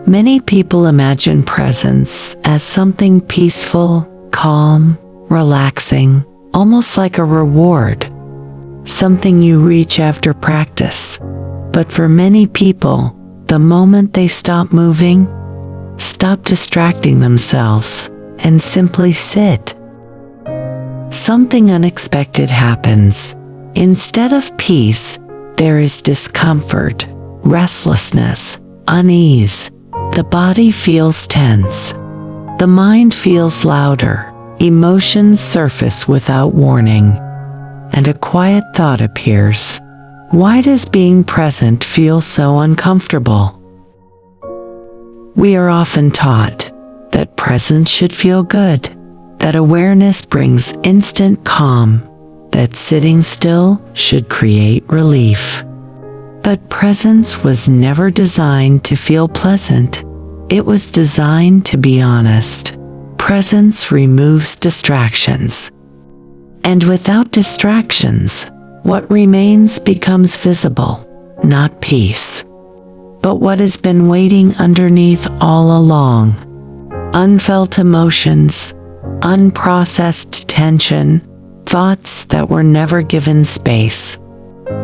Many people imagine presence as something peaceful, calm, relaxing, almost like a reward, something you reach after practice. But for many people, the moment they stop moving, stop distracting themselves, and simply sit, something unexpected happens. Instead of peace, there is discomfort, restlessness, unease. The body feels tense. The mind feels louder. Emotions surface without warning. And a quiet thought appears. Why does being present feel so uncomfortable? We are often taught that presence should feel good, that awareness brings instant calm, that sitting still should create relief. But presence was never designed to feel pleasant. It was designed to be honest. Presence removes distractions. And without distractions, what remains becomes visible, not peace, but what has been waiting underneath all along. Unfelt emotions, unprocessed tension, thoughts that were never given space.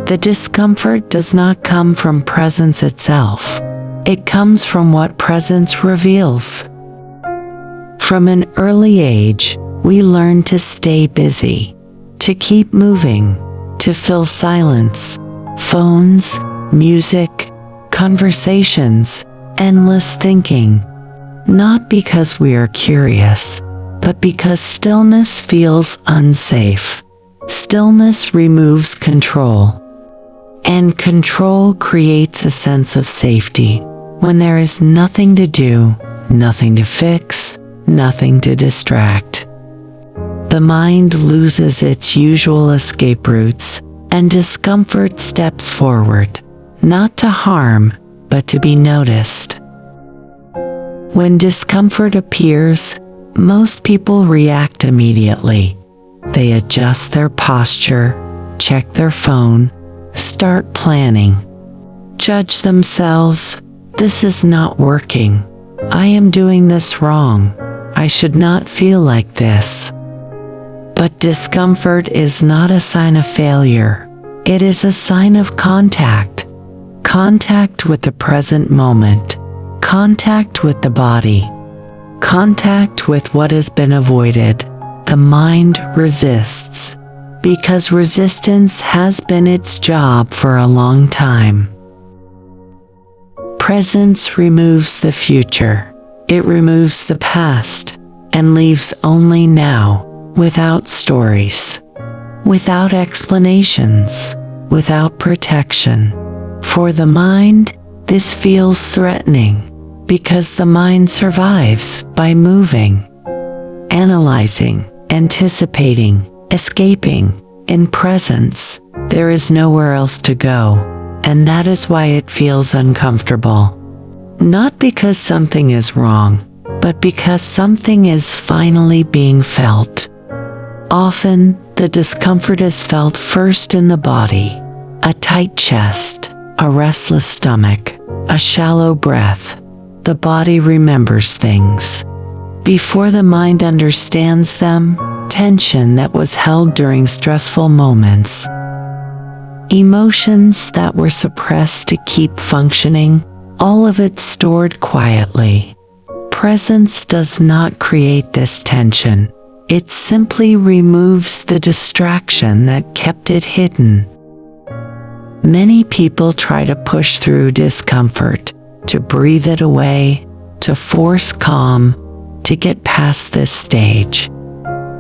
The discomfort does not come from presence itself. It comes from what presence reveals. From an early age, we learn to stay busy, to keep moving, to fill silence, phones, music, conversations, endless thinking. Not because we are curious, but because stillness feels unsafe. Stillness removes control. And control creates a sense of safety when there is nothing to do, nothing to fix, nothing to distract. The mind loses its usual escape routes, and discomfort steps forward, not to harm, but to be noticed. When discomfort appears, most people react immediately. They adjust their posture, check their phone, start planning, judge themselves. This is not working. I am doing this wrong. I should not feel like this. But discomfort is not a sign of failure. It is a sign of contact. Contact with the present moment. Contact with the body. Contact with what has been avoided. The mind resists, because resistance has been its job for a long time. Presence removes the future. It removes the past and leaves only now, without stories, without explanations, without protection. For the mind, this feels threatening, because the mind survives by moving, analyzing, anticipating, escaping. In presence, there is nowhere else to go, and that is why it feels uncomfortable. Not because something is wrong, but because something is finally being felt. Often, the discomfort is felt first in the body. A tight chest, a restless stomach, a shallow breath. The body remembers things before the mind understands them. Tension that was held during stressful moments. Emotions that were suppressed to keep functioning. All of it stored quietly. Presence does not create this tension. It simply removes the distraction that kept it hidden. Many people try to push through discomfort, to breathe it away, to force calm, to get past this stage.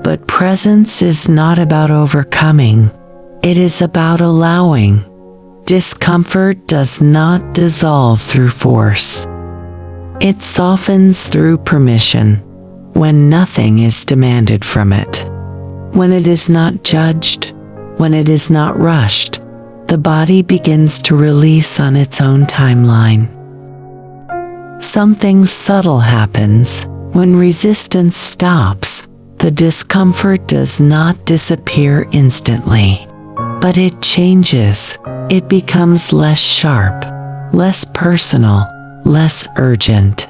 But presence is not about overcoming. It is about allowing. Discomfort does not dissolve through force. It softens through permission, when nothing is demanded from it. When it is not judged, when it is not rushed, the body begins to release on its own timeline. Something subtle happens when resistance stops. The discomfort does not disappear instantly, but it changes. It becomes less sharp, less personal, less urgent.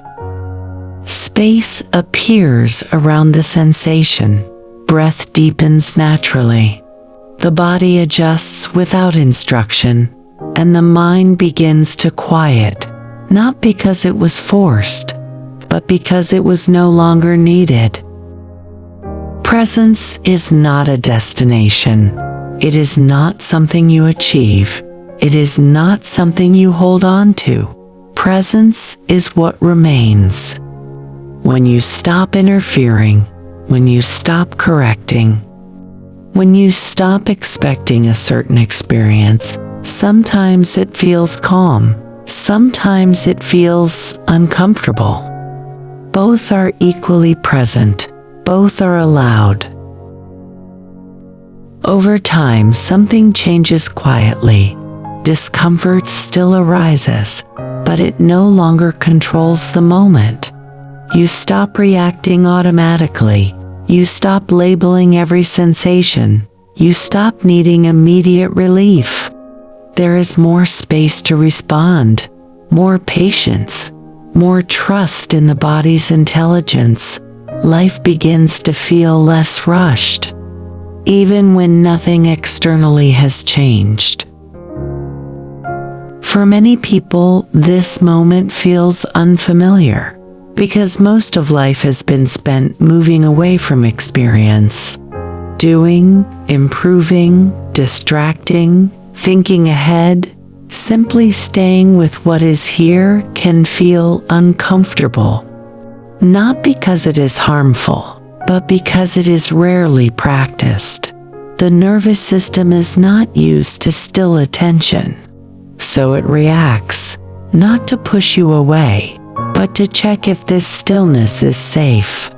Space appears around the sensation. Breath deepens naturally. The body adjusts without instruction, and the mind begins to quiet, not because it was forced, but because it was no longer needed. Presence is not a destination. It is not something you achieve. It is not something you hold on to. Presence is what remains. When you stop interfering, when you stop correcting, when you stop expecting a certain experience, sometimes it feels calm, sometimes it feels uncomfortable. Both are equally present. Both are allowed. Over time, something changes quietly. Discomfort still arises, but it no longer controls the moment. You stop reacting automatically. You stop labeling every sensation. You stop needing immediate relief. There is more space to respond, more patience, more trust in the body's intelligence. Life begins to feel less rushed, even when nothing externally has changed. For many people, this moment feels unfamiliar, because most of life has been spent moving away from experience. Doing, improving, distracting, thinking ahead, simply staying with what is here can feel uncomfortable. Not because it is harmful, but because it is rarely practiced. The nervous system is not used to still attention, so it reacts, not to push you away, but to check if this stillness is safe.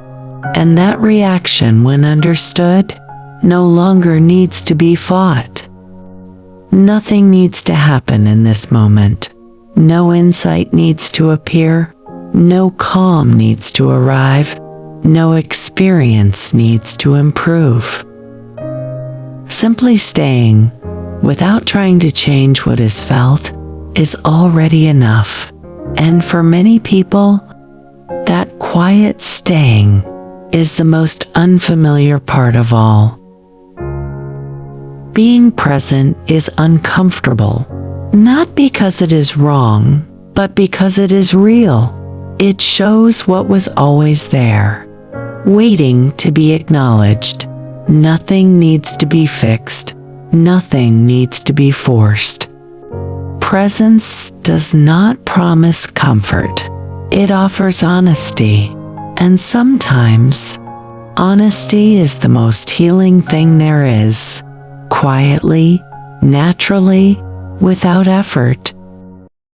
And that reaction, when understood, no longer needs to be fought. Nothing needs to happen in this moment. No insight needs to appear. No calm needs to arrive. No experience needs to improve. Simply staying, without trying to change what is felt, is already enough. And for many people, that quiet staying is the most unfamiliar part of all. Being present is uncomfortable, not because it is wrong, but because it is real. It shows what was always there, waiting to be acknowledged. Nothing needs to be fixed. Nothing needs to be forced. Presence does not promise comfort. It offers honesty. And sometimes, honesty is the most healing thing there is. Quietly, naturally, without effort.